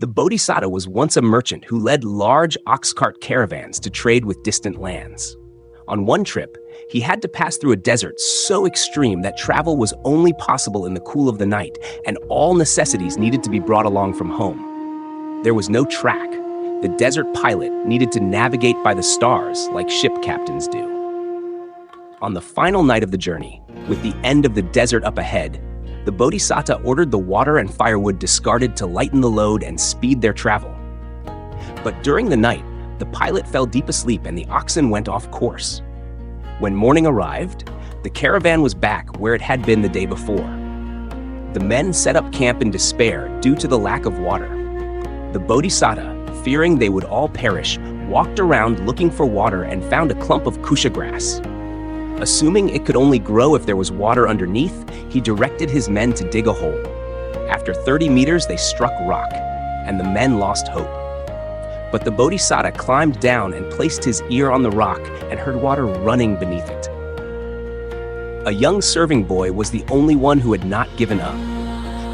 The Bodhisatta was once a merchant who led large ox cart caravans to trade with distant lands. On one trip, he had to pass through a desert so extreme that travel was only possible in the cool of the night, and all necessities needed to be brought along from home. There was no track. The desert pilot needed to navigate by the stars like ship captains do. On the final night of the journey, with the end of the desert up ahead, the Bodhisatta ordered the water and firewood discarded to lighten the load and speed their travel. But during the night, the pilot fell deep asleep and the oxen went off course. When morning arrived, the caravan was back where it had been the day before. The men set up camp in despair due to the lack of water. The Bodhisatta, fearing they would all perish, walked around looking for water and found a clump of kusha grass. Assuming it could only grow if there was water underneath, he directed his men to dig a hole. After 30 meters, they struck rock, and the men lost hope. But the Bodhisatta climbed down and placed his ear on the rock and heard water running beneath it. A young serving boy was the only one who had not given up.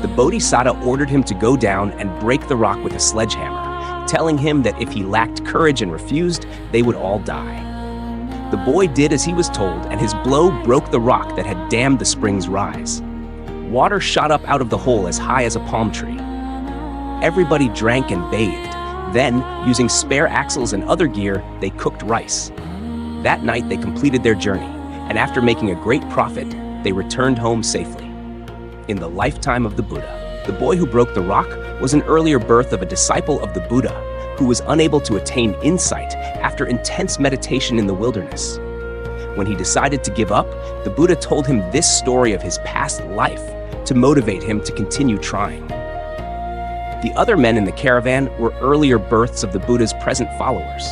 The Bodhisatta ordered him to go down and break the rock with a sledgehammer, telling him that if he lacked courage and refused, they would all die. The boy did as he was told, and his blow broke the rock that had dammed the spring's rise. Water shot up out of the hole as high as a palm tree. Everybody drank and bathed. Then, using spare axles and other gear, they cooked rice. That night, they completed their journey, and after making a great profit, they returned home safely. In the lifetime of the Buddha, the boy who broke the rock was an earlier birth of a disciple of the Buddha who was unable to attain insight after intense meditation in the wilderness. When he decided to give up, the Buddha told him this story of his past life to motivate him to continue trying. The other men in the caravan were earlier births of the Buddha's present followers.